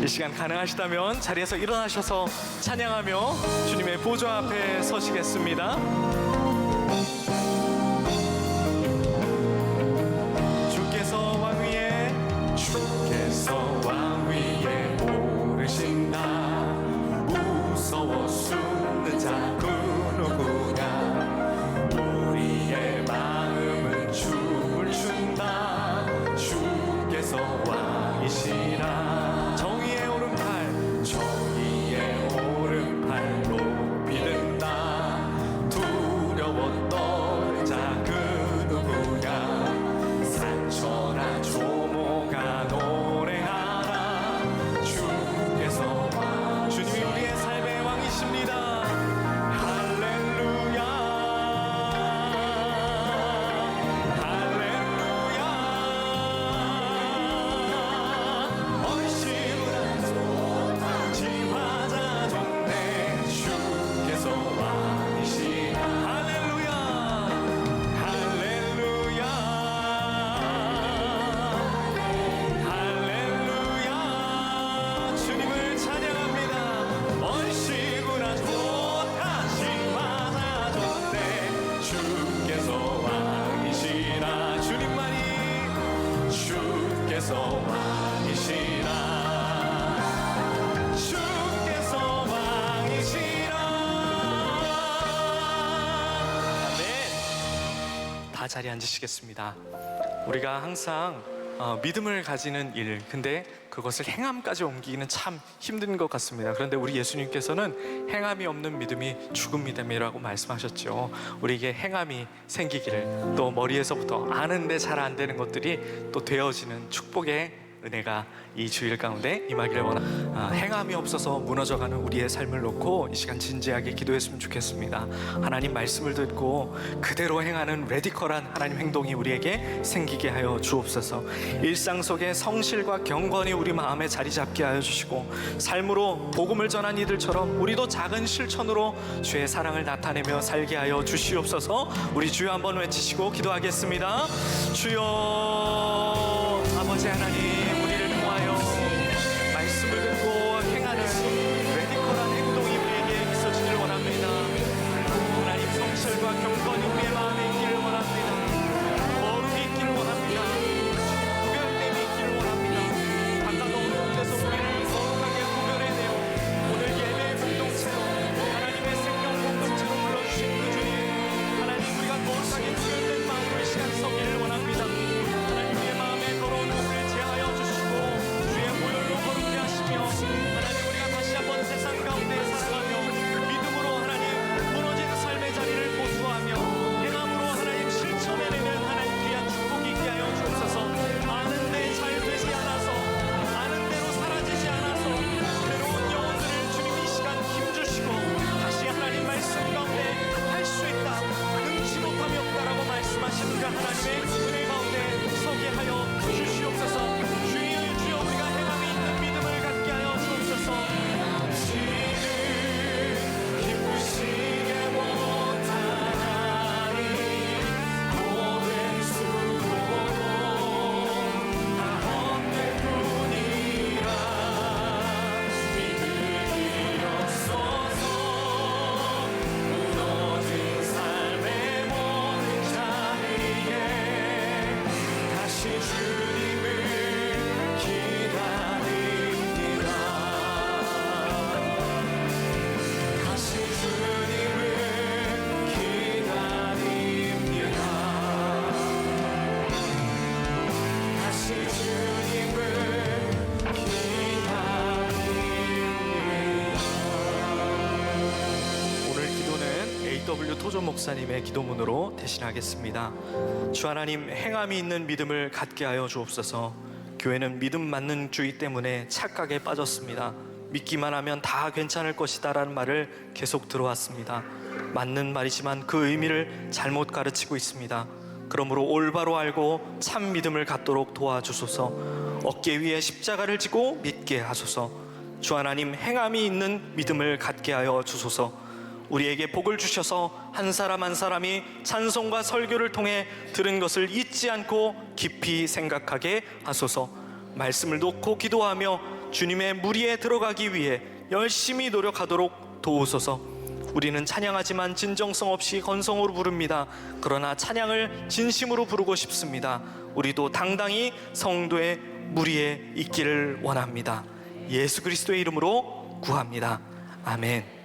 시간 가능하시다면 자리에서 일어나셔서 찬양하며 주님의 보좌 앞에 서시겠습니다. 주께서 왕 위에 오르신다. 무서워 숨는 자 그 누구냐. 우리의 마음은 춤을 춘다. 주께서 왕이시라. 정의의 오른팔 높이 든다. 두려워 떠는 자 그 누구냐. 산천하 조모가 노래하라. 주께서 주님이 우리의 삶의 왕이십니다. 할렐루야 할렐루야. 얼씨구나 지화자 좋네. 주께서 왕이시라. 할렐루야 할렐루야 할렐루야. 주님을 찬양합니다. 얼씨구나 좋다 지화자 좋네. 주께서 왕이시라. 주님만이 주께서 왕이시라. 주께서 왕이시라. 아멘. 다 자리에 앉으시겠습니다. 우리가 항상 믿음을 가지는 일, 근데 그것을 행함까지 옮기기는 참 힘든 것 같습니다. 그런데 우리 예수님께서는 행함이 없는 믿음이 죽은 믿음이라고 말씀하셨죠. 우리에게 행함이 생기기를, 또 머리에서부터 아는데 잘 안 되는 것들이 또 되어지는 축복의 은혜가 이 주일 가운데 임하기를 원합니다. 행함이 없어서 무너져가는 우리의 삶을 놓고 이 시간 진지하게 기도했으면 좋겠습니다. 하나님 말씀을 듣고 그대로 행하는 레디컬한 하나님 행동이 우리에게 생기게 하여 주옵소서. 일상 속에 성실과 경건이 우리 마음에 자리 잡게 하여 주시고, 삶으로 복음을 전한 이들처럼 우리도 작은 실천으로 주의 사랑을 나타내며 살게 하여 주시옵소서. 우리 주여 한번 외치시고 기도하겠습니다. 주여 아버지 하나님, 우리를 통하여 말씀을 듣고 행하는 레디컬한 행동이 우리에게 있어지길 원합니다. 하나님, 성실과 경건이 우리의 마음에 있기를 원합니다. 거룩이 있기를 원합니다. 구별됨이 있기를 원합니다. 바깥 어두운 데서 우리를 거룩하게 구별해내어 오늘 예배 공동체로, 하나님의 생명 공동체로 불러주신 그 주님, 하나님, 우리가 거룩하게 구별된 마음으로 이 시간 서기를 원합니다. 하나님, 우리의 마음에 더러운 것을 제하여 주시고 주의 보혈로 거룩게 하시며, 하나님, 우리가 다시 한번 세상 가운데 살아가며 믿음으로 하나님 무너진 삶의 자리를 보수하며 행함으로 하나님 실천해내는 하나님 귀한 축복이 있게 하여 주옵소서. 아는데 잘 되지 않아서, 아는 대로 사라지지 않아서 괴로운 영혼들을 주님 이 시간 힘주시고 다시 하나님 말씀 가운데 할 수 있다, 능치 못함이 없다라고 말씀하시는 그 하나님의 은혜 가운데 서게 하여 주시옵소서. 주여 우리가 행함이 있는 믿음을 갖게 하여 주옵소서. 당신을 기쁘시게 못하나니 고백 수고도 다 헛될 뿐이라. 믿음이 없어서 무너진 삶의 모든 자리에 다시 주님을 기다립니다. 다시 주님을 기다립니다. 다시 주님을 기다립니다. 오늘 기도는 A.W. 토조 목사님의 기도문으로 대신하겠습니다. 주 하나님, 행함이 있는 믿음을 갖게 하여 주옵소서. 교회는 믿음 맞는 주의 때문에 착각에 빠졌습니다. 믿기만 하면 다 괜찮을 것이다 라는 말을 계속 들어왔습니다. 맞는 말이지만 그 의미를 잘못 가르치고 있습니다. 그러므로 올바로 알고 참 믿음을 갖도록 도와주소서. 어깨 위에 십자가를 지고 믿게 하소서. 주 하나님, 행함이 있는 믿음을 갖게 하여 주소서. 우리에게 복을 주셔서 한 사람 한 사람이 찬송과 설교를 통해 들은 것을 잊지 않고 깊이 생각하게 하소서. 말씀을 놓고 기도하며 주님의 무리에 들어가기 위해 열심히 노력하도록 도우소서. 우리는 찬양하지만 진정성 없이 건성으로 부릅니다. 그러나 찬양을 진심으로 부르고 싶습니다. 우리도 당당히 성도의 무리에 있기를 원합니다. 예수 그리스도의 이름으로 구합니다. 아멘.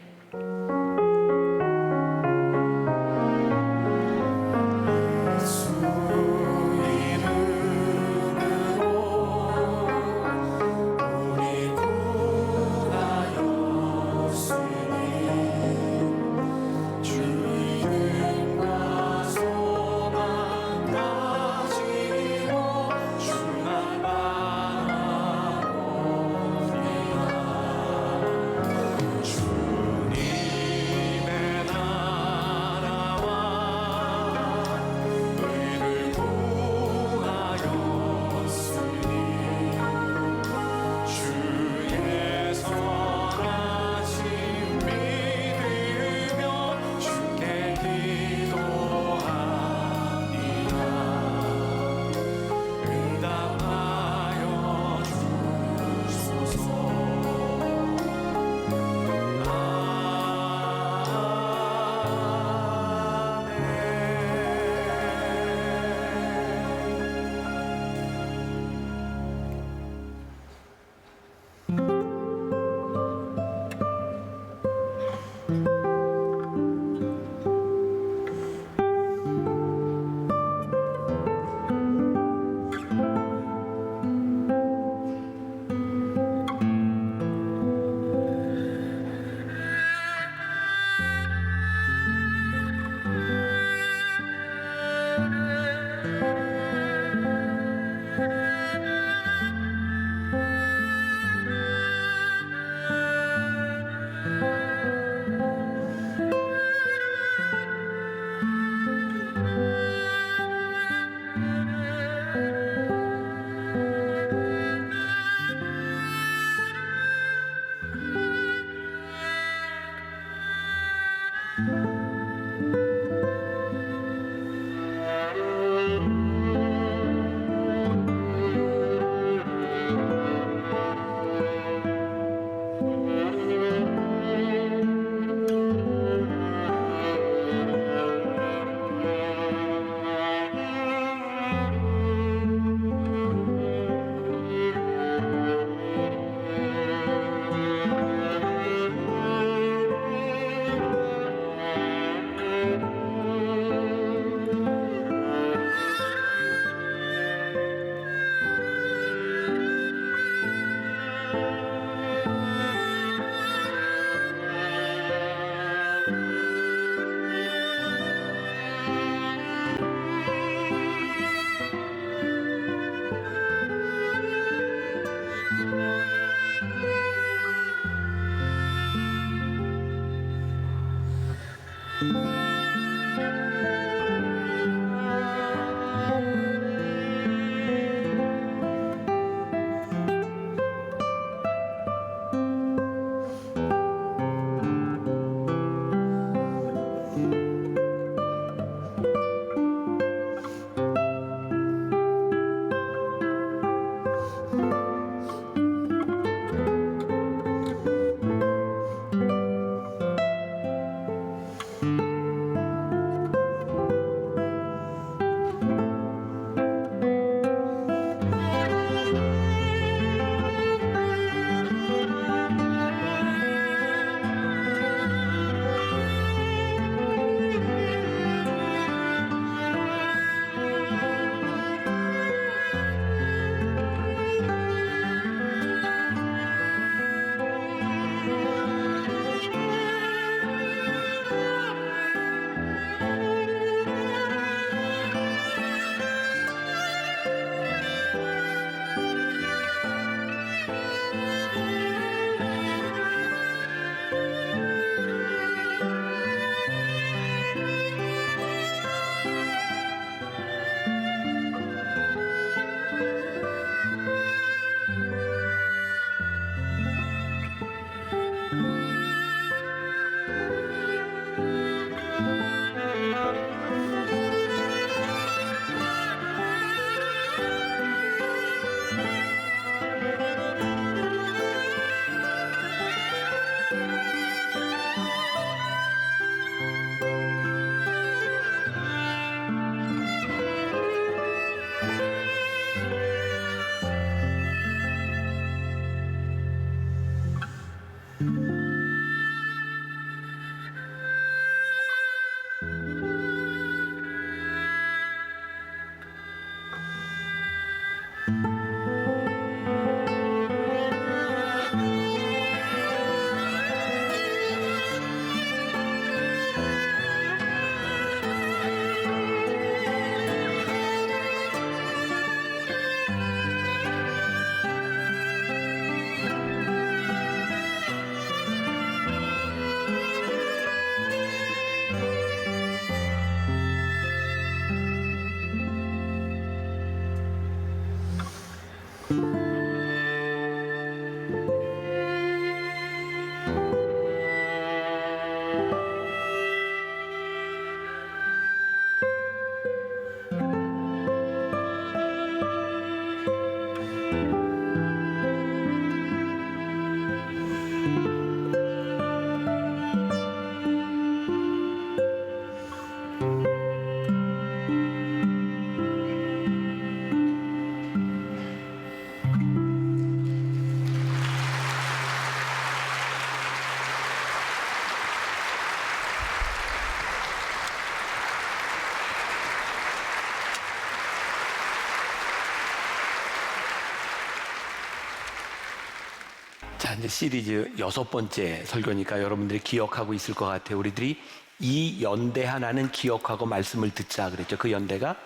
자, 이제 시리즈 6번째 설교니까 여러분들이 기억하고 있을 것 같아요. 우리들이 이 연대 하나는 기억하고 말씀을 듣자 그랬죠. 그 연대가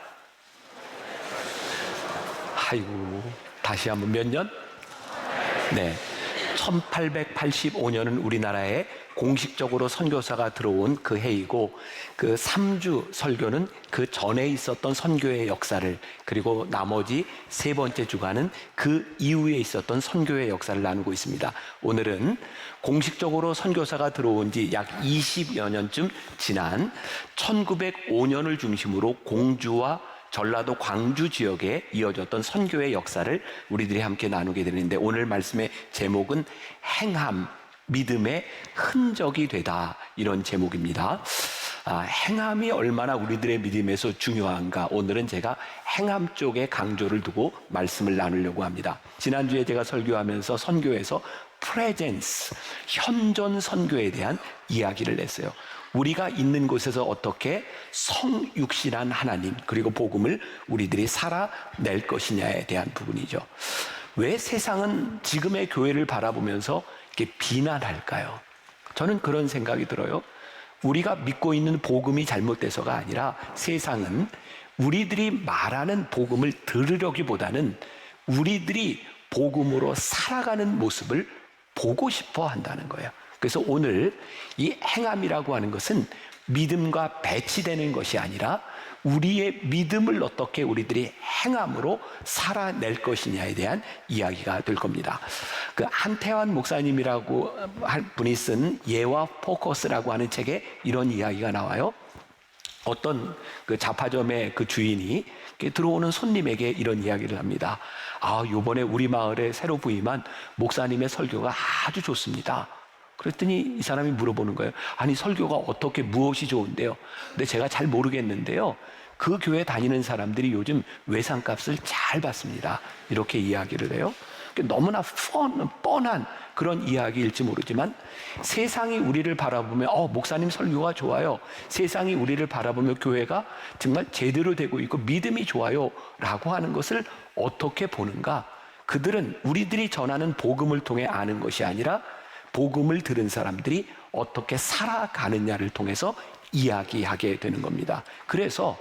아이고, 다시 한번 몇 년? 네, 1885년은 우리나라에 공식적으로 선교사가 들어온 그 해이고, 그 3주 설교는 그 전에 있었던 선교의 역사를, 그리고 나머지 3번째 주간은 그 이후에 있었던 선교의 역사를 나누고 있습니다. 오늘은 공식적으로 선교사가 들어온 지 약 20여 년쯤 지난 1905년을 중심으로 공주와 전라도 광주 지역에 이어졌던 선교의 역사를 우리들이 함께 나누게 되는데, 오늘 말씀의 제목은 행함, 믿음의 흔적이 되다, 이런 제목입니다. 행함이 얼마나 우리들의 믿음에서 중요한가, 오늘은 제가 행함 쪽에 강조를 두고 말씀을 나누려고 합니다. 지난주에 제가 설교하면서 선교에서 프레젠스, 현존 선교에 대한 이야기를 했어요. 우리가 있는 곳에서 어떻게 성육신한 하나님, 그리고 복음을 우리들이 살아낼 것이냐에 대한 부분이죠. 왜 세상은 지금의 교회를 바라보면서 이렇게 비난할까요? 저는 그런 생각이 들어요. 우리가 믿고 있는 복음이 잘못돼서가 아니라 세상은 우리들이 말하는 복음을 들으려기보다는 우리들이 복음으로 살아가는 모습을 보고 싶어 한다는 거예요. 그래서 오늘 이 행함이라고 하는 것은 믿음과 배치되는 것이 아니라 우리의 믿음을 어떻게 우리들이 행함으로 살아낼 것이냐에 대한 이야기가 될 겁니다. 그 한태환 목사님이라고 한 분이 쓴 예와 포커스라고 하는 책에 이런 이야기가 나와요. 어떤 그 잡화점의 그 주인이 들어오는 손님에게 이런 이야기를 합니다. 요번에 우리 마을에 새로 부임한 목사님의 설교가 아주 좋습니다. 그랬더니 이 사람이 물어보는 거예요. 아니, 설교가 어떻게, 무엇이 좋은데요? 근데 제가 잘 모르겠는데요, 그 교회 다니는 사람들이 요즘 외상값을 잘 받습니다. 이렇게 이야기를 해요. 너무나 뻔한 그런 이야기일지 모르지만, 세상이 우리를 바라보며 목사님 설교가 좋아요, 세상이 우리를 바라보며 교회가 정말 제대로 되고 있고 믿음이 좋아요 라고 하는 것을 어떻게 보는가? 그들은 우리들이 전하는 복음을 통해 아는 것이 아니라 복음을 들은 사람들이 어떻게 살아가느냐를 통해서 이야기하게 되는 겁니다. 그래서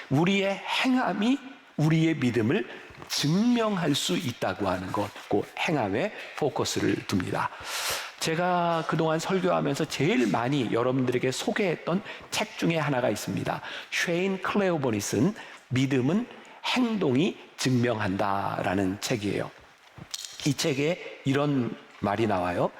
우리의 행함이 우리의 믿음을 증명할 수 있다고 하는 것, 그 행함에 포커스를 둡니다. 제가 그동안 설교하면서 제일 많이 여러분들에게 소개했던 책 중에 하나가 있습니다. 쉐인 클레어본이 쓴 믿음은 행동이 증명한다라는 책이에요. 이 책에 이런 말이 나와요.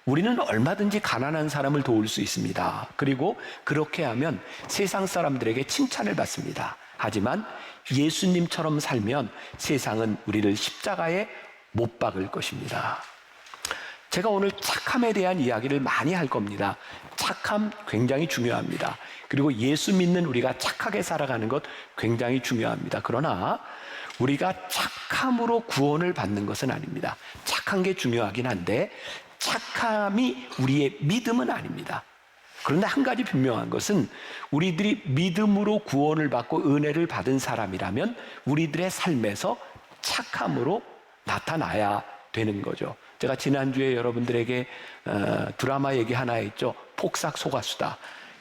우리는 얼마든지 가난한 사람을 도울 수 있습니다. 그리고 그렇게 하면 세상 사람들에게 칭찬을 받습니다. 하지만 예수님처럼 살면 세상은 우리를 십자가에 못 박을 것입니다. 제가 오늘 착함에 대한 이야기를 많이 할 겁니다. 착함 굉장히 중요합니다. 그리고 예수 믿는 우리가 착하게 살아가는 것 굉장히 중요합니다. 그러나 우리가 착함으로 구원을 받는 것은 아닙니다. 착한 게 중요하긴 한데 착함이 우리의 믿음은 아닙니다. 그런데 한 가지 분명한 것은 우리들이 믿음으로 구원을 받고 은혜를 받은 사람이라면 우리들의 삶에서 착함으로 나타나야 되는 거죠. 제가 지난주에 여러분들에게 드라마 얘기 하나 했죠. 폭삭 속았수다.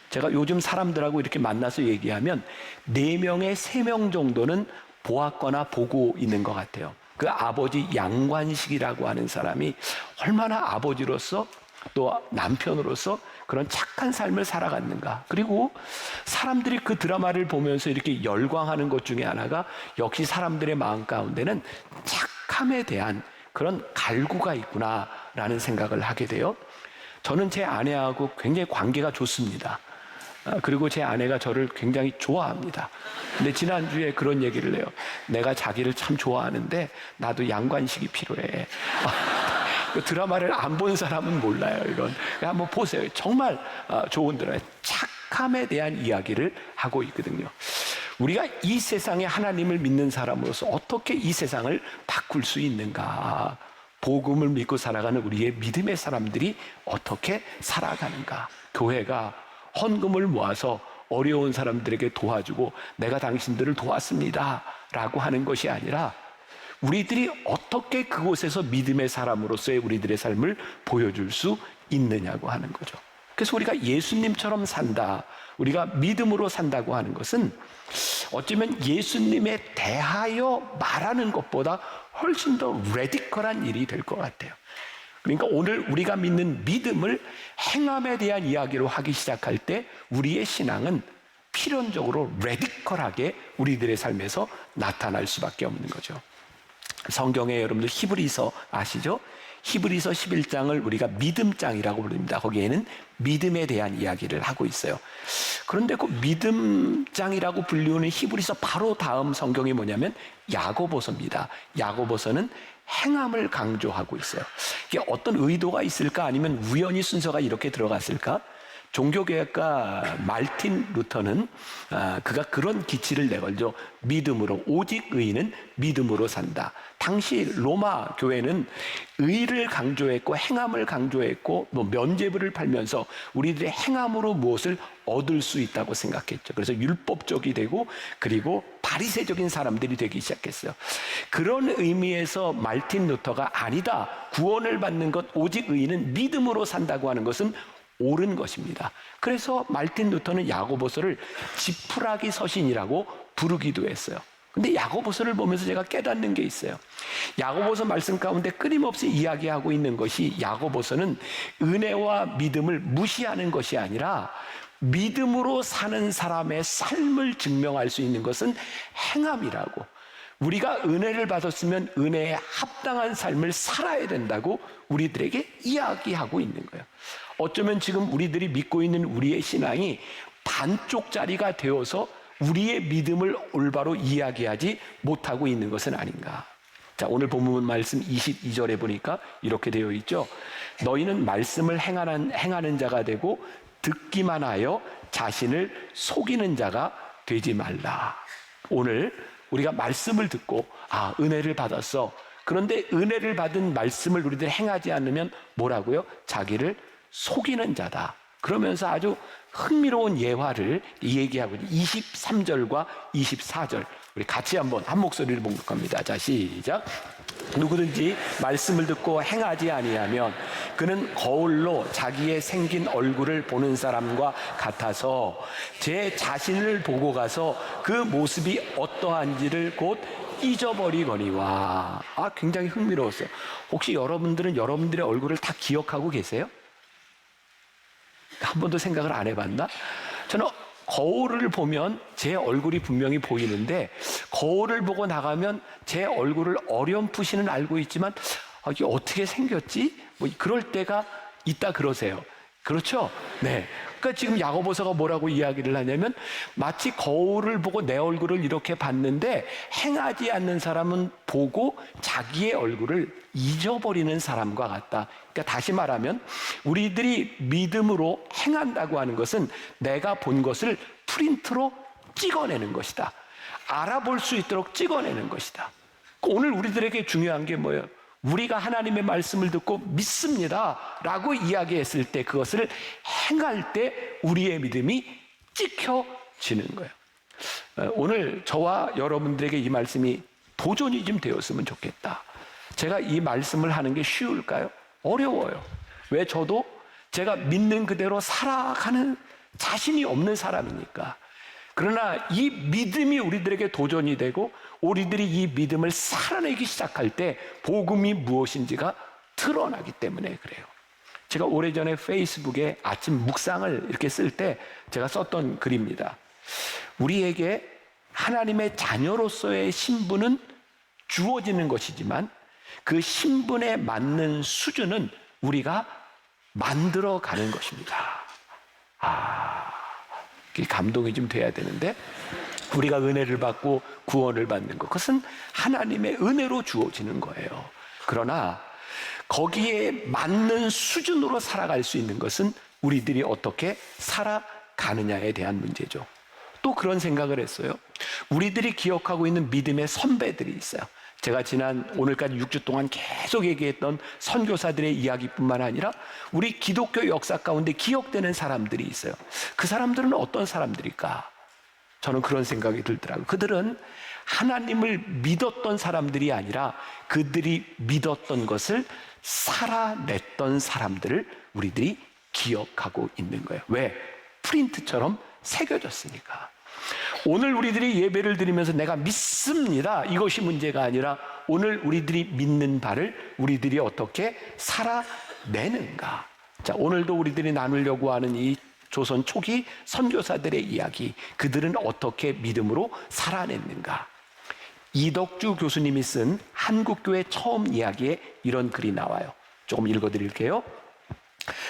제가 요즘 사람들하고 이렇게 만나서 얘기하면 4명에 3명 정도는 보았거나 보고 있는 것 같아요. 그 아버지 양관식이라고 하는 사람이 얼마나 아버지로서 또 남편으로서 그런 착한 삶을 살아갔는가. 그리고 사람들이 그 드라마를 보면서 이렇게 열광하는 것 중에 하나가 역시 사람들의 마음 가운데는 착한 착함에 대한 그런 갈구가 있구나라는 생각을 하게 돼요. 저는 제 아내하고 굉장히 관계가 좋습니다. 그리고 제 아내가 저를 굉장히 좋아합니다. 근데 지난주에 그런 얘기를 해요. 내가 자기를 참 좋아하는데 나도 양관식이 필요해. 그 드라마를 안 본 사람은 몰라요. 이건 한번 보세요. 정말 좋은 드라마. 착함에 대한 이야기를 하고 있거든요. 우리가 이 세상에 하나님을 믿는 사람으로서 어떻게 이 세상을 바꿀 수 있는가? 복음을 믿고 살아가는 우리의 믿음의 사람들이 어떻게 살아가는가? 교회가 헌금을 모아서 어려운 사람들에게 도와주고 내가 당신들을 도왔습니다 라고 하는 것이 아니라 우리들이 어떻게 그곳에서 믿음의 사람으로서의 우리들의 삶을 보여줄 수 있느냐고 하는 거죠. 그래서 우리가 예수님처럼 산다, 우리가 믿음으로 산다고 하는 것은 어쩌면 예수님에 대하여 말하는 것보다 훨씬 더 레디컬한 일이 될 것 같아요. 그러니까 오늘 우리가 믿는 믿음을 행함에 대한 이야기로 하기 시작할 때 우리의 신앙은 필연적으로 레디컬하게 우리들의 삶에서 나타날 수밖에 없는 거죠. 성경에 여러분들 히브리서 아시죠? 히브리서 11장을 우리가 믿음장이라고 부릅니다. 거기에는 믿음에 대한 이야기를 하고 있어요. 그런데 그 믿음장이라고 불리우는 히브리서 바로 다음 성경이 뭐냐면 야고보서입니다. 야고보서는 행함을 강조하고 있어요. 이게 어떤 의도가 있을까? 아니면 우연히 순서가 이렇게 들어갔을까? 종교개혁가 말틴 루터는 그가 그런 기치를 내걸죠. 믿음으로, 오직 의인은 믿음으로 산다. 당시 로마 교회는 의를 강조했고 행함을 강조했고 뭐 면죄부를 팔면서 우리들의 행함으로 무엇을 얻을 수 있다고 생각했죠. 그래서 율법적이 되고 그리고 바리새적인 사람들이 되기 시작했어요. 그런 의미에서 말틴 루터가 아니다, 구원을 받는 것 오직 의인은 믿음으로 산다고 하는 것은 옳은 것입니다. 그래서 말틴 루터는 야고보서를 지푸라기 서신이라고 부르기도 했어요. 근데 야고보서를 보면서 제가 깨닫는 게 있어요. 야고보서 말씀 가운데 끊임없이 이야기하고 있는 것이 야고보서는 은혜와 믿음을 무시하는 것이 아니라 믿음으로 사는 사람의 삶을 증명할 수 있는 것은 행함이라고, 우리가 은혜를 받았으면 은혜에 합당한 삶을 살아야 된다고 우리들에게 이야기하고 있는 거예요. 어쩌면 지금 우리들이 믿고 있는 우리의 신앙이 반쪽짜리가 되어서 우리의 믿음을 올바로 이야기하지 못하고 있는 것은 아닌가. 자, 오늘 본문 말씀 22절에 보니까 이렇게 되어 있죠. 너희는 말씀을 행하는 자가 되고 듣기만 하여 자신을 속이는 자가 되지 말라. 오늘 우리가 말씀을 듣고 은혜를 받았어. 그런데 은혜를 받은 말씀을 우리들 행하지 않으면 뭐라고요? 자기를 속이는 자다. 그러면서 아주 흥미로운 예화를 얘기하고 23절과 24절 우리 같이 한번 한 목소리를 봉독합니다. 자, 시작. 누구든지 말씀을 듣고 행하지 아니하면 그는 거울로 자기의 생긴 얼굴을 보는 사람과 같아서 제 자신을 보고 가서 그 모습이 어떠한지를 곧 잊어버리거니와. 굉장히 흥미로웠어요. 혹시 여러분들은 여러분들의 얼굴을 다 기억하고 계세요? 한 번도 생각을 안 해봤나? 저는 거울을 보면 제 얼굴이 분명히 보이는데 거울을 보고 나가면 제 얼굴을 어렴풋이는 알고 있지만 이게 어떻게 생겼지? 뭐 그럴 때가 있다 그러세요. 그렇죠? 네. 그러니까 지금 야고보서가 뭐라고 이야기를 하냐면 마치 거울을 보고 내 얼굴을 이렇게 봤는데 행하지 않는 사람은 보고 자기의 얼굴을 잊어버리는 사람과 같다. 그러니까 다시 말하면 우리들이 믿음으로 행한다고 하는 것은 내가 본 것을 프린트로 찍어내는 것이다. 알아볼 수 있도록 찍어내는 것이다. 오늘 우리들에게 중요한 게 뭐예요? 우리가 하나님의 말씀을 듣고 믿습니다 라고 이야기했을 때 그것을 행할 때 우리의 믿음이 찍혀지는 거예요. 오늘 저와 여러분들에게 이 말씀이 도전이 좀 되었으면 좋겠다. 제가 이 말씀을 하는 게 쉬울까요? 어려워요. 왜? 저도 제가 믿는 그대로 살아가는 자신이 없는 사람이니까. 그러나 이 믿음이 우리들에게 도전이 되고 우리들이 이 믿음을 살아내기 시작할 때 복음이 무엇인지가 드러나기 때문에 그래요. 제가 오래전에 페이스북에 아침 묵상을 이렇게 쓸 때 제가 썼던 글입니다. 우리에게 하나님의 자녀로서의 신분은 주어지는 것이지만 그 신분에 맞는 수준은 우리가 만들어가는 것입니다. 그게 감동이 좀 돼야 되는데, 우리가 은혜를 받고 구원을 받는 것, 그것은 하나님의 은혜로 주어지는 거예요. 그러나 거기에 맞는 수준으로 살아갈 수 있는 것은 우리들이 어떻게 살아가느냐에 대한 문제죠. 또 그런 생각을 했어요. 우리들이 기억하고 있는 믿음의 선배들이 있어요. 제가 오늘까지 6주 동안 계속 얘기했던 선교사들의 이야기뿐만 아니라 우리 기독교 역사 가운데 기억되는 사람들이 있어요. 그 사람들은 어떤 사람들일까? 저는 그런 생각이 들더라고요. 그들은 하나님을 믿었던 사람들이 아니라 그들이 믿었던 것을 살아냈던 사람들을 우리들이 기억하고 있는 거예요. 왜? 프린트처럼 새겨졌으니까. 오늘 우리들이 예배를 드리면서 내가 믿습니다, 이것이 문제가 아니라 오늘 우리들이 믿는 바를 우리들이 어떻게 살아내는가. 자, 오늘도 우리들이 나누려고 하는 이 조선 초기 선교사들의 이야기, 그들은 어떻게 믿음으로 살아냈는가. 이덕주 교수님이 쓴 한국교회 처음 이야기에 이런 글이 나와요. 조금 읽어드릴게요.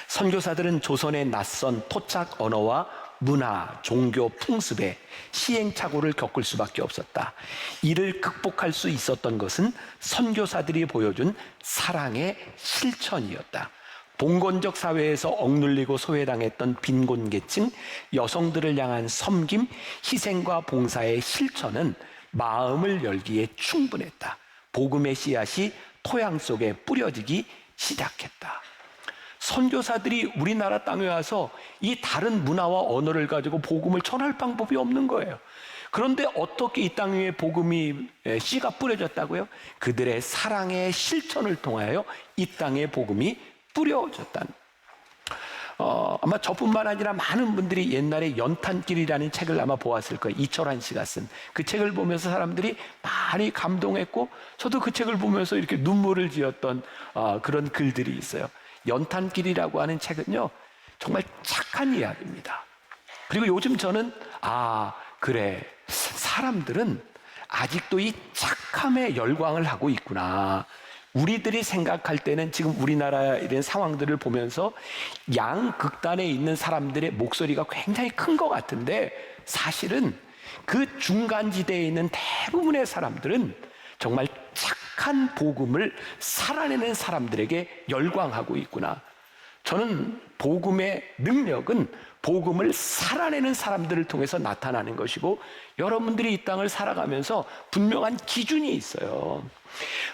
선교사들은 조선의 낯선 토착 언어와 문화, 종교, 풍습에 시행착오를 겪을 수밖에 없었다. 이를 극복할 수 있었던 것은 선교사들이 보여준 사랑의 실천이었다. 봉건적 사회에서 억눌리고 소외당했던 빈곤계층, 여성들을 향한 섬김, 희생과 봉사의 실천은 마음을 열기에 충분했다. 복음의 씨앗이 토양 속에 뿌려지기 시작했다. 선교사들이 우리나라 땅에 와서 이 다른 문화와 언어를 가지고 복음을 전할 방법이 없는 거예요. 그런데 어떻게 이 땅 위에 복음이 씨가 뿌려졌다고요? 그들의 사랑의 실천을 통하여 이 땅에 복음이 뿌려졌다는. 아마 저뿐만 아니라 많은 분들이 옛날에 연탄길이라는 책을 아마 보았을 거예요. 이철환 씨가 쓴 그 책을 보면서 사람들이 많이 감동했고, 저도 그 책을 보면서 이렇게 눈물을 지었던 그런 글들이 있어요. 연탄길이라고 하는 책은요, 정말 착한 이야기입니다. 그리고 요즘 저는 그래, 사람들은 아직도 이 착함에 열광을 하고 있구나. 우리들이 생각할 때는 지금 우리나라의 이런 상황들을 보면서 양극단에 있는 사람들의 목소리가 굉장히 큰 것 같은데, 사실은 그 중간지대에 있는 대부분의 사람들은 정말 착한 복음을 살아내는 사람들에게 열광하고 있구나. 저는 복음의 능력은 복음을 살아내는 사람들을 통해서 나타나는 것이고, 여러분들이 이 땅을 살아가면서 분명한 기준이 있어요.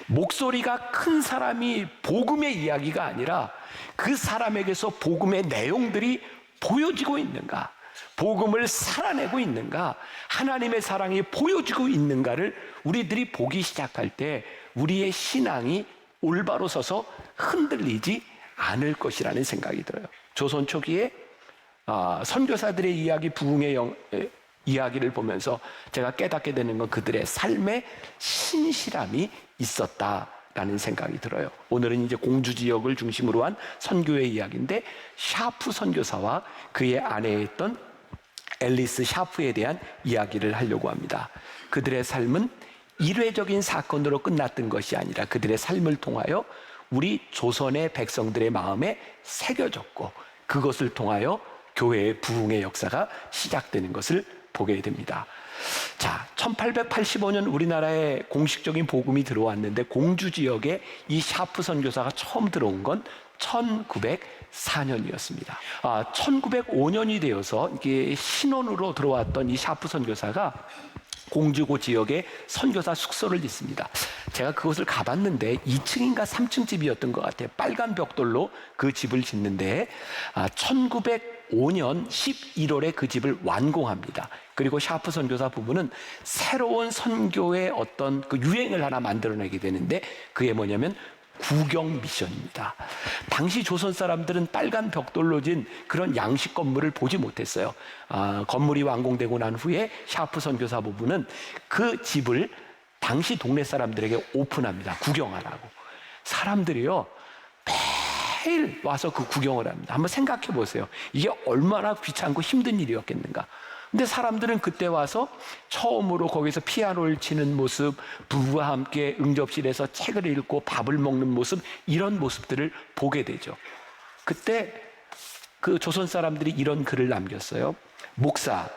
목소리가 큰 사람이 복음의 이야기가 아니라 그 사람에게서 복음의 내용들이 보여지고 있는가, 복음을 살아내고 있는가, 하나님의 사랑이 보여지고 있는가를 우리들이 보기 시작할 때 우리의 신앙이 올바로 서서 흔들리지 않을 것이라는 생각이 들어요. 조선 초기에 선교사들의 이야기, 부흥의 이야기를 보면서 제가 깨닫게 되는 건 그들의 삶에 신실함이 있었다라는 생각이 들어요. 오늘은 이제 공주 지역을 중심으로 한 선교의 이야기인데, 샤프 선교사와 그의 아내였던 앨리스 샤프에 대한 이야기를 하려고 합니다. 그들의 삶은 일회적인 사건으로 끝났던 것이 아니라 그들의 삶을 통하여 우리 조선의 백성들의 마음에 새겨졌고, 그것을 통하여 교회의 부흥의 역사가 시작되는 것을 보게 됩니다. 자, 1885년 우리나라에 공식적인 복음이 들어왔는데, 공주 지역에 이 샤프 선교사가 처음 들어온 건 1904년이었습니다. 1905년이 되어서 이게 신혼으로 들어왔던 이 샤프 선교사가 공주고 지역에 선교사 숙소를 짓습니다. 제가 그곳을 가봤는데 2층인가 3층 집이었던 것 같아요. 빨간 벽돌로 그 집을 짓는데 1905년 11월에 그 집을 완공합니다. 그리고 샤프 선교사 부부는 새로운 선교의 어떤 그 유행을 하나 만들어내게 되는데, 그게 뭐냐면 구경 미션입니다. 당시 조선 사람들은 빨간 벽돌로 진 그런 양식 건물을 보지 못했어요. 건물이 완공되고 난 후에 샤프 선교사 부부는 그 집을 당시 동네 사람들에게 오픈합니다. 구경하라고. 사람들이요, 매일 와서 그 구경을 합니다. 한번 생각해 보세요. 이게 얼마나 귀찮고 힘든 일이었겠는가. 근데 사람들은 그때 와서 처음으로 거기서 피아노를 치는 모습, 부부와 함께 응접실에서 책을 읽고 밥을 먹는 모습, 이런 모습들을 보게 되죠. 그때 그 조선 사람들이 이런 글을 남겼어요. 목사,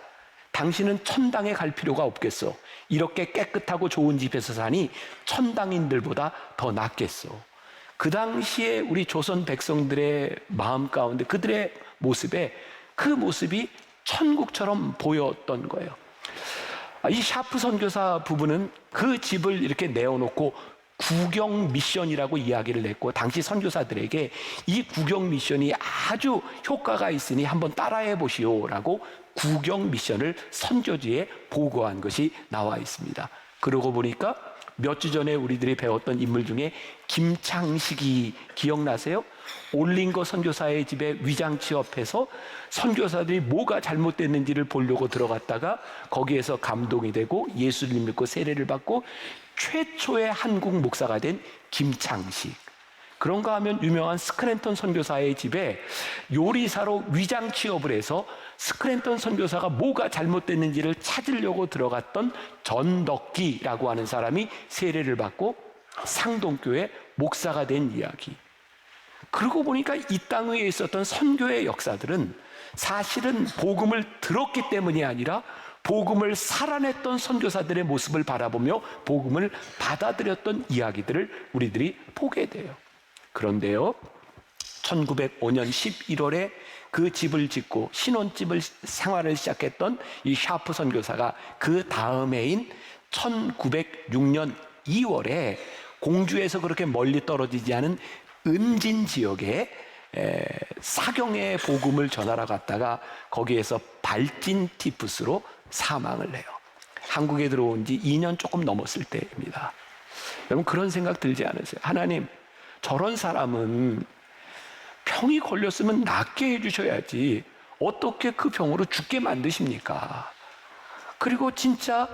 당신은 천당에 갈 필요가 없겠어. 이렇게 깨끗하고 좋은 집에서 사니 천당인들보다 더 낫겠어. 그 당시에 우리 조선 백성들의 마음 가운데 그들의 모습에 그 모습이 천국처럼 보였던 거예요. 이 샤프 선교사 부부는 그 집을 이렇게 내어놓고 구경 미션이라고 이야기를 했고, 당시 선교사들에게 이 구경 미션이 아주 효과가 있으니 한번 따라해 보시오라고 구경 미션을 선교지에 보고한 것이 나와 있습니다. 그러고 보니까 몇 주 전에 우리들이 배웠던 인물 중에 김창식이 기억나세요? 올링거 선교사의 집에 위장 취업해서 선교사들이 뭐가 잘못됐는지를 보려고 들어갔다가 거기에서 감동이 되고 예수를 믿고 세례를 받고 최초의 한국 목사가 된 김창식. 그런가 하면 유명한 스크랜턴 선교사의 집에 요리사로 위장 취업을 해서 스크랜턴 선교사가 뭐가 잘못됐는지를 찾으려고 들어갔던 전덕기라고 하는 사람이 세례를 받고 상동교회 목사가 된 이야기. 그러고 보니까 이 땅 위에 있었던 선교의 역사들은 사실은 복음을 들었기 때문이 아니라 복음을 살아냈던 선교사들의 모습을 바라보며 복음을 받아들였던 이야기들을 우리들이 보게 돼요. 그런데요, 1905년 11월에 그 집을 짓고 신혼집을 생활을 시작했던 이 샤프 선교사가 그 다음 해인 1906년 2월에 공주에서 그렇게 멀리 떨어지지 않은 은진 지역에 사경의 복음을 전하러 갔다가 거기에서 발진 티푸스로 사망을 해요. 한국에 들어온 지 2년 조금 넘었을 때입니다. 여러분, 그런 생각 들지 않으세요? 하나님, 저런 사람은 병이 걸렸으면 낫게 해주셔야지 어떻게 그 병으로 죽게 만드십니까? 그리고 진짜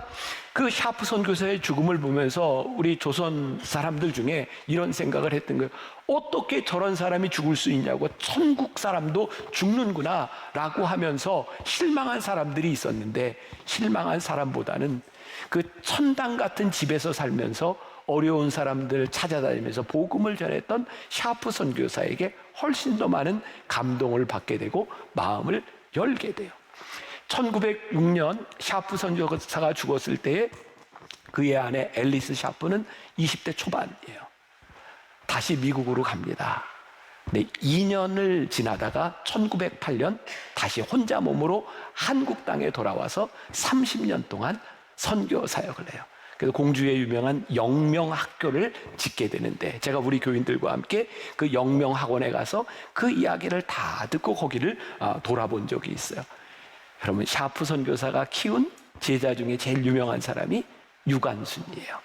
그 샤프 선교사의 죽음을 보면서 우리 조선 사람들 중에 이런 생각을 했던 거예요. 어떻게 저런 사람이 죽을 수 있냐고, 천국 사람도 죽는구나 라고 하면서 실망한 사람들이 있었는데, 실망한 사람보다는 그 천당 같은 집에서 살면서 어려운 사람들 찾아다니면서 복음을 전했던 샤프 선교사에게 훨씬 더 많은 감동을 받게 되고 마음을 열게 돼요. 1906년 샤프 선교사가 죽었을 때에 그의 아내 앨리스 샤프는 20대 초반이에요. 다시 미국으로 갑니다. 네, 2년을 지나다가 1908년 다시 혼자 몸으로 한국 땅에 돌아와서 30년 동안 선교 사역을 해요. 그래서 공주의 유명한 영명학교를 짓게 되는데, 제가 우리 교인들과 함께 그 영명학원에 가서 그 이야기를 다 듣고 거기를 돌아본 적이 있어요. 여러분, 샤프 선교사가 키운 제자 중에 제일 유명한 사람이 유관순이에요.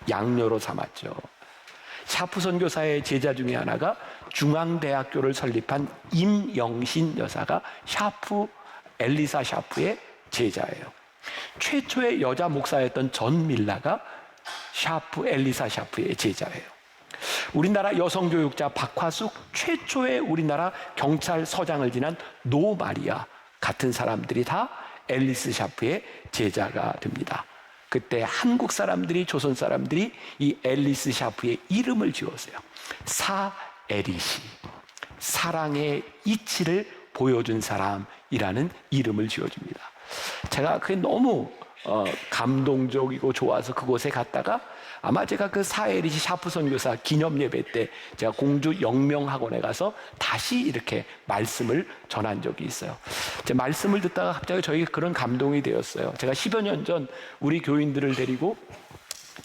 양녀로 삼았죠. 샤프 선교사의 제자 중에 하나가 중앙대학교를 설립한 임영신 여사가 엘리사 샤프의 제자예요. 최초의 여자 목사였던 전 밀라가 엘리사 샤프의 제자예요. 우리나라 여성교육자 박화숙, 최초의 우리나라 경찰서장을 지난 노 마리아 같은 사람들이 다 앨리스 샤프의 제자가 됩니다. 그때 한국 사람들이, 조선 사람들이 이 앨리스 샤프의 이름을 지었어요. 사에리시, 사랑의 이치를 보여준 사람이라는 이름을 지어줍니다. 제가 그게 너무 감동적이고 좋아서 그곳에 갔다가, 아마 제가 그 사에리시 샤프 선교사 기념 예배 때 제가 공주 영명학원에 가서 다시 이렇게 말씀을 전한 적이 있어요. 제 말씀을 듣다가 갑자기 저에게 그런 감동이 되었어요. 제가 10여 년 전 우리 교인들을 데리고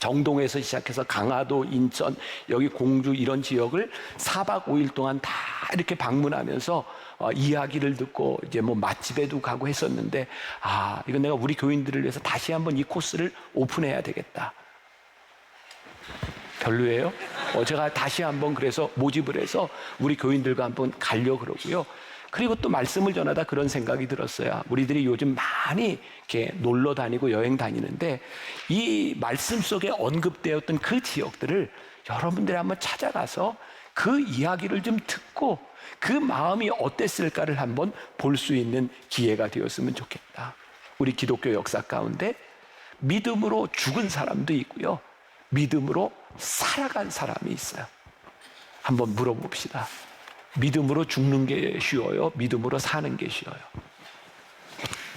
정동에서 시작해서 강화도, 인천, 여기 공주 이런 지역을 4박 5일 동안 다 이렇게 방문하면서 이야기를 듣고 이제 뭐 맛집에도 가고 했었는데, 이건 내가 우리 교인들을 위해서 다시 한번 이 코스를 오픈해야 되겠다. 별로예요? 제가 다시 한번 그래서 모집을 해서 우리 교인들과 한번 가려고 그러고요. 그리고 또 말씀을 전하다 그런 생각이 들었어요. 우리들이 요즘 많이 이렇게 놀러 다니고 여행 다니는데, 이 말씀 속에 언급되었던 그 지역들을 여러분들이 한번 찾아가서 그 이야기를 좀 듣고 그 마음이 어땠을까를 한번 볼 수 있는 기회가 되었으면 좋겠다. 우리 기독교 역사 가운데 믿음으로 죽은 사람도 있고요. 믿음으로 살아간 사람이 있어요. 한번 물어봅시다. 믿음으로 죽는 게 쉬워요? 믿음으로 사는 게 쉬워요?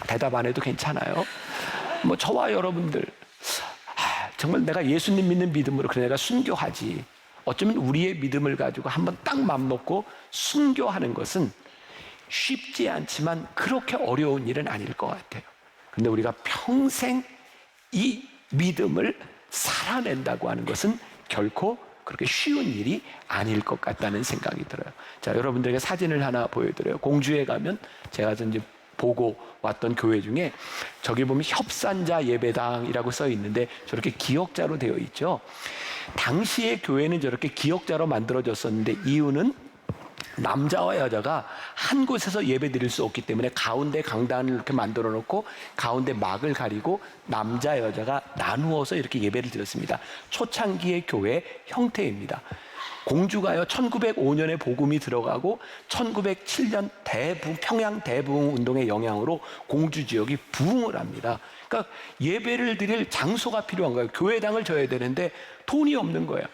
대답 안 해도 괜찮아요. 저와 여러분들, 정말 내가 예수님 믿는 믿음으로 그래 내가 순교하지. 어쩌면 우리의 믿음을 가지고 한번 딱 맘 놓고 순교하는 것은 쉽지 않지만 그렇게 어려운 일은 아닐 것 같아요. 근데 우리가 평생 이 믿음을 살아낸다고 하는 것은 결코 그렇게 쉬운 일이 아닐 것 같다는 생각이 들어요. 자, 여러분들에게 사진을 하나 보여드려요. 공주에 가면 제가 이제 보고 왔던 교회 중에 저기 보면 협산자 예배당이라고 써 있는데 저렇게 기역자로 되어 있죠. 당시의 교회는 저렇게 기역자로 만들어졌었는데 이유는 남자와 여자가 한 곳에서 예배 드릴 수 없기 때문에 가운데 강단을 이렇게 만들어 놓고 가운데 막을 가리고 남자 여자가 나누어서 이렇게 예배를 드렸습니다. 초창기의 교회 형태입니다. 공주가요 1905년에 복음이 들어가고 1907년 평양 대부흥 운동의 영향으로 공주 지역이 부흥을 합니다. 그러니까 예배를 드릴 장소가 필요한 거예요. 교회당을 져야 되는데 돈이 없는 거예요.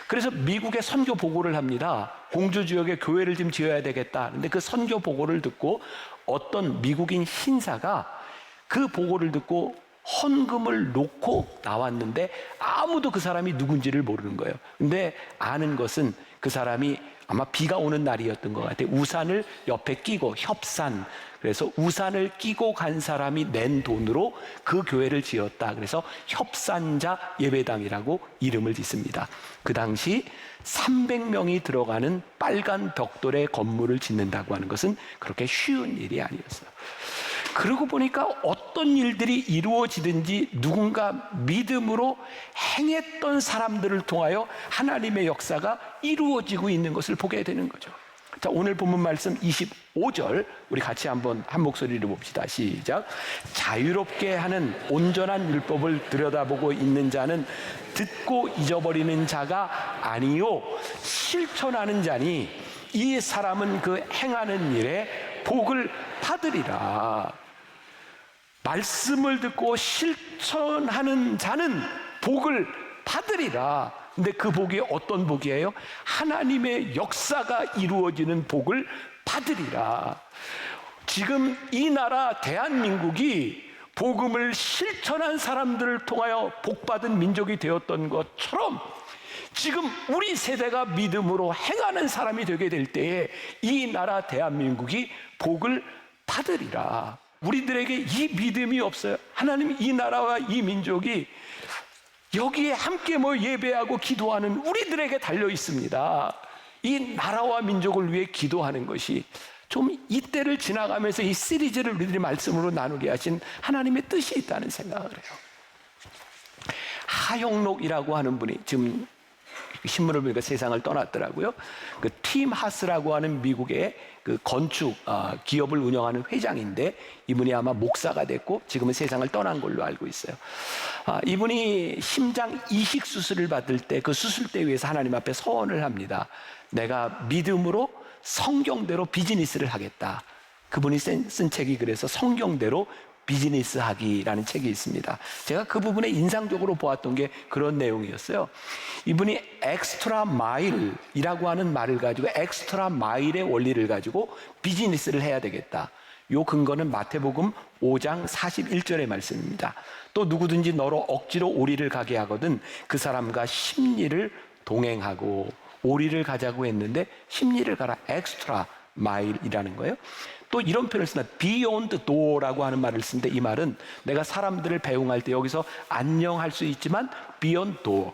그래서 미국에 선교 보고를 합니다. 공주 지역에 교회를 좀 지어야 되겠다. 근데 그 선교 보고를 듣고 어떤 미국인 신사가 그 보고를 듣고 헌금을 놓고 나왔는데 아무도 그 사람이 누군지를 모르는 거예요. 근데 아는 것은 그 사람이 아마 비가 오는 날이었던 것 같아요. 우산을 옆에 끼고 협산. 그래서 우산을 끼고 간 사람이 낸 돈으로 그 교회를 지었다. 그래서 협산자 예배당이라고 이름을 짓습니다. 그 당시 300명이 들어가는 빨간 벽돌의 건물을 짓는다고 하는 것은 그렇게 쉬운 일이 아니었어요. 그러고 보니까 어떤 일들이 이루어지든지 누군가 믿음으로 행했던 사람들을 통하여 하나님의 역사가 이루어지고 있는 것을 보게 되는 거죠. 자, 오늘 본문 말씀 25절 우리 같이 한번 한 목소리로 봅시다. 시작. 자유롭게 하는 온전한 율법을 들여다보고 있는 자는 듣고 잊어버리는 자가 아니요 실천하는 자니 이 사람은 그 행하는 일에 복을 받으리라. 말씀을 듣고 실천하는 자는 복을 받으리라. 근데 그 복이 어떤 복이에요? 하나님의 역사가 이루어지는 복을 받으리라. 지금 이 나라 대한민국이 복음을 실천한 사람들을 통하여 복받은 민족이 되었던 것처럼 지금 우리 세대가 믿음으로 행하는 사람이 되게 될 때에 이 나라 대한민국이 복을 받으리라. 우리들에게 이 믿음이 없어요. 하나님 이 나라와 이 민족이 여기에 함께 예배하고 기도하는 우리들에게 달려 있습니다. 이 나라와 민족을 위해 기도하는 것이 좀 이때를 지나가면서 이 시리즈를 우리들이 말씀으로 나누게 하신 하나님의 뜻이 있다는 생각을 해요. 하영록이라고 하는 분이 지금 신문을 보니까 세상을 떠났더라고요. 그 팀 하스라고 하는 미국의 그 건축 기업을 운영하는 회장인데 이분이 아마 목사가 됐고 지금은 세상을 떠난 걸로 알고 있어요. 이분이 심장 이식 수술을 받을 때 그 수술대 위에서 하나님 앞에 서원을 합니다. 내가 믿음으로 성경대로 비즈니스를 하겠다. 그분이 쓴 책이 그래서 성경대로 비즈니스 하기라는 책이 있습니다. 제가 그 부분에 인상적으로 보았던 게 그런 내용이었어요. 이분이 엑스트라 마일이라고 하는 말을 가지고 엑스트라 마일의 원리를 가지고 비즈니스를 해야 되겠다. 요 근거는 마태복음 5장 41절의 말씀입니다. 또 누구든지 너로 억지로 오리를 가게 하거든 그 사람과 십리를 동행하고 오리를 가자고 했는데 십리를 가라. 엑스트라 마일이라는 거예요. 또 이런 표현을 쓴다. beyond door라고 하는 말을 쓰는데 이 말은 내가 사람들을 배웅할 때 여기서 안녕할 수 있지만 beyond door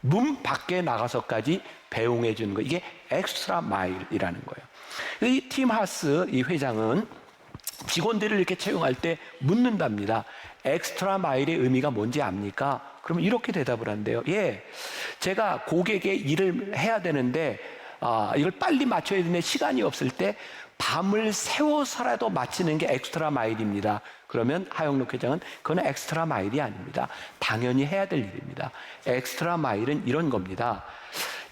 문 밖에 나가서까지 배웅해 주는 거. 이게 엑스트라 마일이라는 거예요. 이 팀 하스 이 회장은 직원들을 이렇게 채용할 때 묻는답니다. 엑스트라 마일의 의미가 뭔지 압니까? 그러면 이렇게 대답을 한대요. 예, 제가 고객의 일을 해야 되는데 이걸 빨리 맞춰야 되는데 시간이 없을 때 밤을 새워서라도 마치는 게 엑스트라 마일입니다. 그러면 하영록 회장은 그건 엑스트라 마일이 아닙니다. 당연히 해야 될 일입니다. 엑스트라 마일은 이런 겁니다.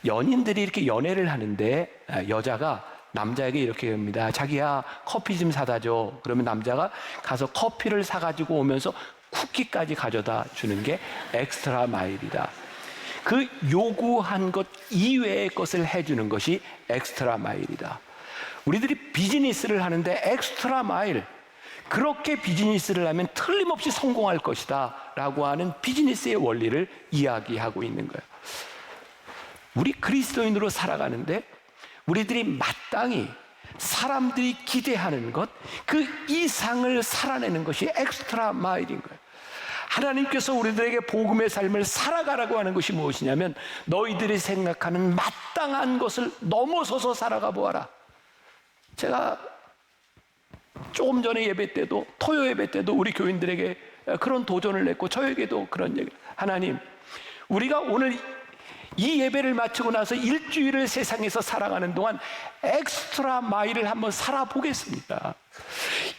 연인들이 이렇게 연애를 하는데 여자가 남자에게 이렇게 합니다. 자기야, 커피 좀 사다 줘. 그러면 남자가 가서 커피를 사가지고 오면서 쿠키까지 가져다 주는 게 엑스트라 마일이다. 그 요구한 것 이외의 것을 해주는 것이 엑스트라 마일이다. 우리들이 비즈니스를 하는데 엑스트라 마일, 그렇게 비즈니스를 하면 틀림없이 성공할 것이다 라고 하는 비즈니스의 원리를 이야기하고 있는 거예요. 우리 그리스도인으로 살아가는데 우리들이 마땅히 사람들이 기대하는 것, 그 이상을 살아내는 것이 엑스트라 마일인 거예요. 하나님께서 우리들에게 복음의 삶을 살아가라고 하는 것이 무엇이냐면, 너희들이 생각하는 마땅한 것을 넘어서서 살아가 보아라. 제가 조금 전에 예배 때도, 토요 예배 때도 우리 교인들에게 그런 도전을 냈고, 저에게도 그런 얘기. 하나님, 우리가 오늘 이 예배를 마치고 나서 일주일을 세상에서 살아가는 동안 엑스트라 마일을 한번 살아보겠습니다.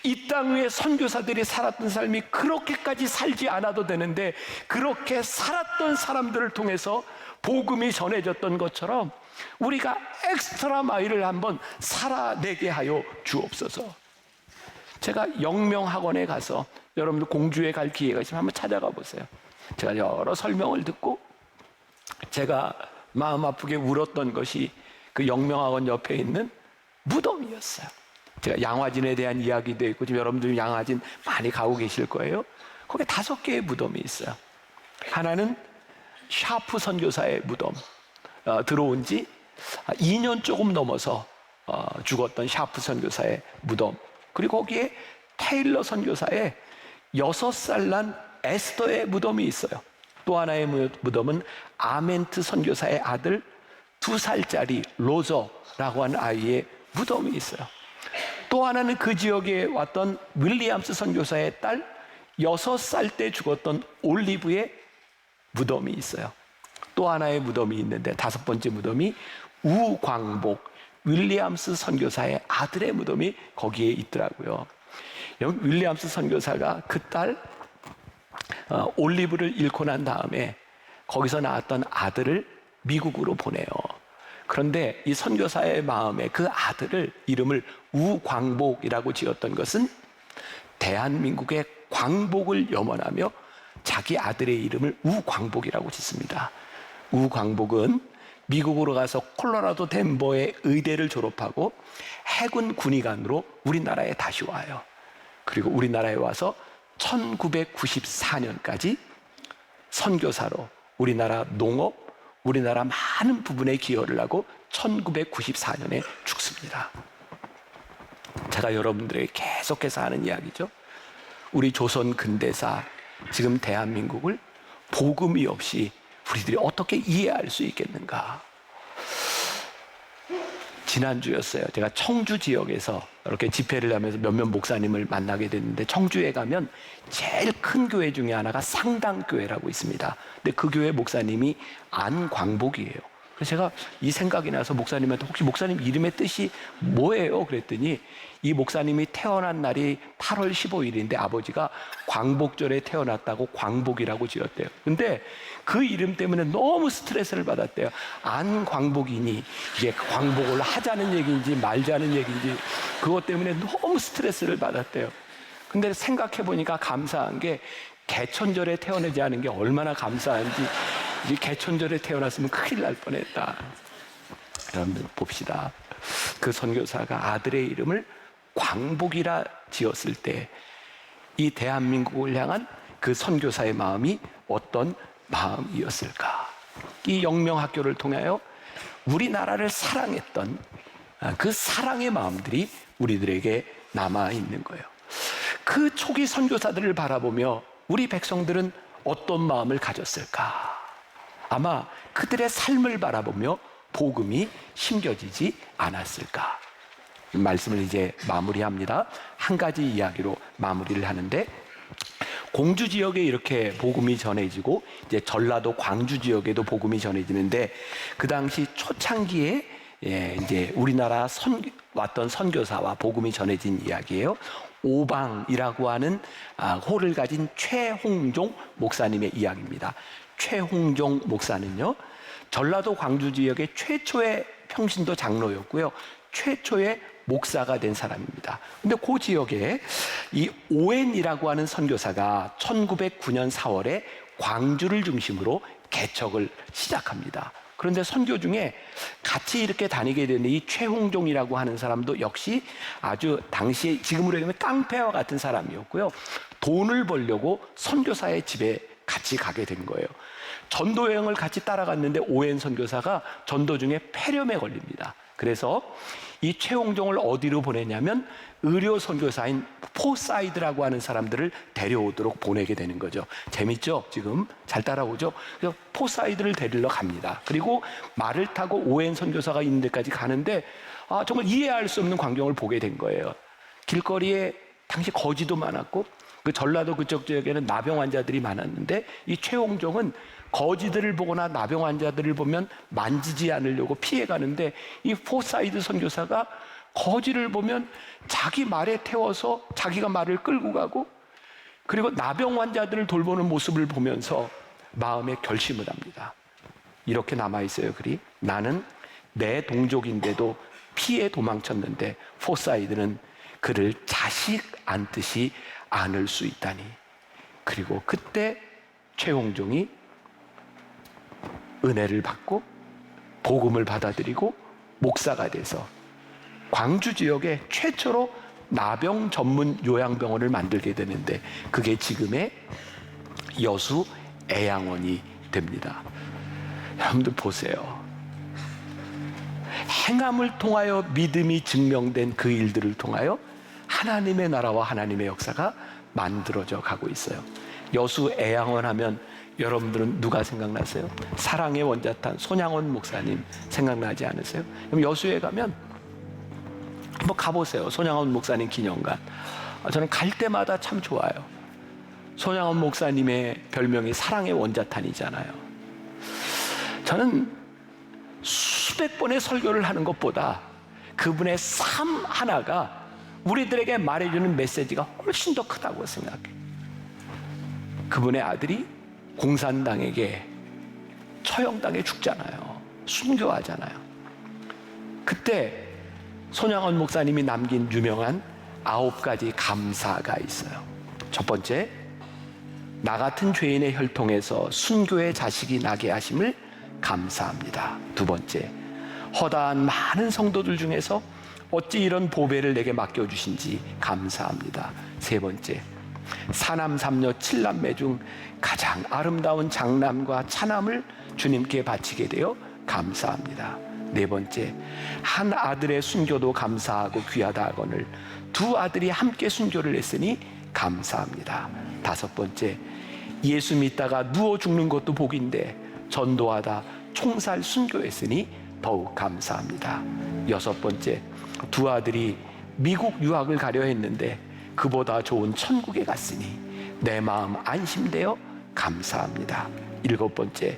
이 땅 위에 선교사들이 살았던 삶이 그렇게까지 살지 않아도 되는데, 그렇게 살았던 사람들을 통해서 복음이 전해졌던 것처럼 우리가 엑스트라 마일을 한번 살아내게 하여 주옵소서. 제가 영명학원에 가서, 여러분들 공주에 갈 기회가 있으면 한번 찾아가 보세요. 제가 여러 설명을 듣고 제가 마음 아프게 울었던 것이 그 영명학원 옆에 있는 무덤이었어요. 제가 양화진에 대한 이야기도 있고, 지금 여러분들 양화진 많이 가고 계실 거예요. 거기에 5개의 무덤이 있어요. 하나는 샤프 선교사의 무덤, 들어온 지 2년 조금 넘어서 죽었던 샤프 선교사의 무덤, 그리고 거기에 테일러 선교사의 6살 난 에스더의 무덤이 있어요. 또 하나의 무덤은 아멘트 선교사의 아들 2살짜리 로저라고 하는 아이의 무덤이 있어요. 또 하나는 그 지역에 왔던 윌리엄스 선교사의 딸 6살 때 죽었던 올리브의 무덤이 있어요. 또 하나의 무덤이 있는데, 5번째 무덤이 우광복 윌리엄스 선교사의 아들의 무덤이 거기에 있더라고요. 윌리엄스 선교사가 그 딸 올리브를 잃고 난 다음에 거기서 낳았던 아들을 미국으로 보내요. 그런데 이 선교사의 마음에 그 아들을 이름을 우광복이라고 지었던 것은 대한민국의 광복을 염원하며 자기 아들의 이름을 우광복이라고 짓습니다. 우광복은 미국으로 가서 콜로라도 덴버의 의대를 졸업하고 해군 군의관으로 우리나라에 다시 와요. 그리고 우리나라에 와서 1994년까지 선교사로 우리나라 농업, 우리나라 많은 부분에 기여를 하고 1994년에 죽습니다. 제가 여러분들에게 계속해서 하는 이야기죠. 우리 조선 근대사, 지금 대한민국을 복음이 없이 우리들이 어떻게 이해할 수 있겠는가? 지난주였어요. 제가 청주 지역에서 이렇게 집회를 하면서 몇몇 목사님을 만나게 됐는데, 청주에 가면 제일 큰 교회 중에 하나가 상당교회라고 있습니다. 근데 그 교회 목사님이 안광복이에요. 그래서 제가 이 생각이 나서 목사님한테, 혹시 목사님 이름의 뜻이 뭐예요? 그랬더니 이 목사님이 태어난 날이 8월 15일인데 아버지가 광복절에 태어났다고 광복이라고 지었대요. 근데 그 이름 때문에 너무 스트레스를 받았대요. 안광복이니 이게 광복을 하자는 얘기인지 말자는 얘기인지 그것 때문에 너무 스트레스를 받았대요. 근데 생각해 보니까 감사한 게, 개천절에 태어나지 않은 게 얼마나 감사한지. 이 개천절에 태어났으면 큰일 날 뻔했다. 여러분들 봅시다. 그 선교사가 아들의 이름을 광복이라 지었을 때 이 대한민국을 향한 그 선교사의 마음이 어떤 마음이었을까? 이 영명학교를 통하여 우리나라를 사랑했던 그 사랑의 마음들이 우리들에게 남아있는 거예요. 그 초기 선교사들을 바라보며 우리 백성들은 어떤 마음을 가졌을까? 아마 그들의 삶을 바라보며 복음이 심겨지지 않았을까? 말씀을 이제 마무리합니다. 한 가지 이야기로 마무리를 하는데, 공주 지역에 이렇게 복음이 전해지고 이제 전라도 광주 지역에도 복음이 전해지는데, 그 당시 초창기에 이제 우리나라 왔던 선교사와 복음이 전해진 이야기예요. 오방이라고 하는 호를 가진 최홍종 목사님의 이야기입니다. 최홍종 목사는요, 전라도 광주 지역의 최초의 평신도 장로였고요, 최초의 목사가 된 사람입니다. 근데 그 지역에 이 오웬이라고 하는 선교사가 1909년 4월에 광주를 중심으로 개척을 시작합니다. 그런데 선교 중에 같이 이렇게 다니게 되는 이 최홍종이라고 하는 사람도 역시 아주 당시에 지금으로 얘기하면 깡패와 같은 사람이었고요. 돈을 벌려고 선교사의 집에 같이 가게 된 거예요. 전도 여행을 같이 따라갔는데 오웬 선교사가 전도 중에 폐렴에 걸립니다. 그래서 이 최홍종을 어디로 보내냐면 의료 선교사인 포사이드라고 하는 사람들을 데려오도록 보내게 되는 거죠. 재밌죠? 지금 잘 따라오죠? 그래서 포사이드를 데리러 갑니다. 그리고 말을 타고 오웬 선교사가 있는 데까지 가는데 정말 이해할 수 없는 광경을 보게 된 거예요. 길거리에 당시 거지도 많았고 그 전라도 그쪽 지역에는 나병 환자들이 많았는데 이 최홍종은 거지들을 보거나 나병 환자들을 보면 만지지 않으려고 피해가는데 이 포사이드 선교사가 거지를 보면 자기 말에 태워서 자기가 말을 끌고 가고 그리고 나병 환자들을 돌보는 모습을 보면서 마음에 결심을 합니다. 이렇게 남아있어요 글이. 나는 내 동족인데도 피해 도망쳤는데 포사이드는 그를 자식 안듯이 안을 수 있다니. 그리고 그때 최홍종이 은혜를 받고 복음을 받아들이고 목사가 돼서 광주 지역에 최초로 나병 전문 요양병원을 만들게 되는데 그게 지금의 여수 애양원이 됩니다. 여러분들 보세요. 행함을 통하여 믿음이 증명된 그 일들을 통하여 하나님의 나라와 하나님의 역사가 만들어져 가고 있어요. 여수 애양원 하면 여러분들은 누가 생각나세요? 사랑의 원자탄 손양원 목사님 생각나지 않으세요? 그럼 여수에 가면 한번 가보세요. 손양원 목사님 기념관. 저는 갈 때마다 참 좋아요. 손양원 목사님의 별명이 사랑의 원자탄이잖아요. 저는 수백 번의 설교를 하는 것보다 그분의 삶 하나가 우리들에게 말해주는 메시지가 훨씬 더 크다고 생각해요. 그분의 아들이 공산당에게 처형당해 죽잖아요. 순교하잖아요. 그때 손양원 목사님이 남긴 유명한 9가지 감사가 있어요. 첫 번째, 나 같은 죄인의 혈통에서 순교의 자식이 나게 하심을 감사합니다. 두 번째, 허다한 많은 성도들 중에서 어찌 이런 보배를 내게 맡겨주신지 감사합니다. 세 번째, 사남 삼녀 칠남매 중 가장 아름다운 장남과 차남을 주님께 바치게 되어 감사합니다. 네 번째, 한 아들의 순교도 감사하고 귀하다 하거늘 두 아들이 함께 순교를 했으니 감사합니다. 다섯 번째, 예수 믿다가 누워 죽는 것도 복인데 전도하다 총살 순교했으니 더욱 감사합니다. 여섯 번째, 두 아들이 미국 유학을 가려 했는데 그보다 좋은 천국에 갔으니 내 마음 안심되어 감사합니다. 일곱 번째,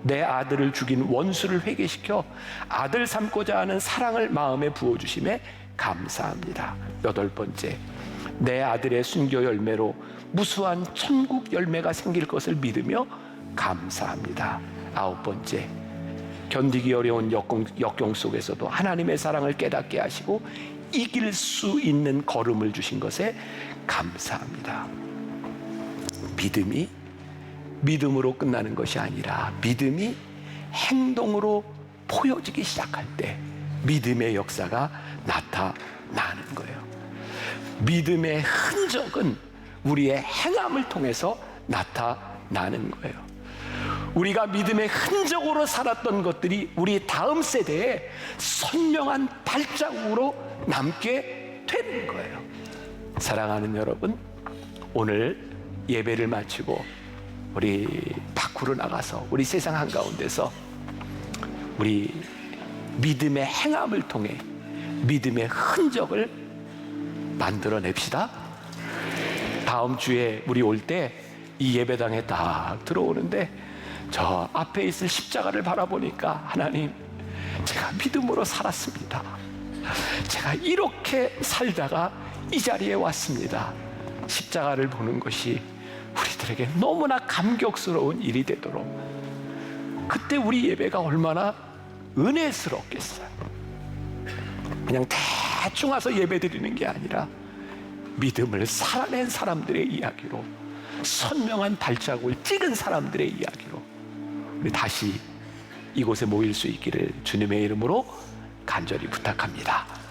내 아들을 죽인 원수를 회개시켜 아들 삼고자 하는 사랑을 마음에 부어주심에 감사합니다. 여덟 번째, 내 아들의 순교 열매로 무수한 천국 열매가 생길 것을 믿으며 감사합니다. 아홉 번째, 견디기 어려운 역경 속에서도 하나님의 사랑을 깨닫게 하시고 이길 수 있는 걸음을 주신 것에 감사합니다. 믿음이 믿음으로 끝나는 것이 아니라 믿음이 행동으로 보여지기 시작할 때 믿음의 역사가 나타나는 거예요. 믿음의 흔적은 우리의 행함을 통해서 나타나는 거예요. 우리가 믿음의 흔적으로 살았던 것들이 우리 다음 세대에 선명한 발자국으로 남게 되는 거예요. 사랑하는 여러분, 오늘 예배를 마치고 우리 밖으로 나가서 우리 세상 한가운데서 우리 믿음의 행함을 통해 믿음의 흔적을 만들어냅시다. 다음 주에 우리 올 때 이 예배당에 딱 들어오는데 저 앞에 있을 십자가를 바라보니까 하나님, 제가 믿음으로 살았습니다. 제가 이렇게 살다가 이 자리에 왔습니다. 십자가를 보는 것이 우리들에게 너무나 감격스러운 일이 되도록, 그때 우리 예배가 얼마나 은혜스럽겠어요. 그냥 대충 와서 예배 드리는 게 아니라 믿음을 살아낸 사람들의 이야기로, 선명한 발자국을 찍은 사람들의 이야기로 우리 다시 이곳에 모일 수 있기를 주님의 이름으로 간절히 부탁합니다.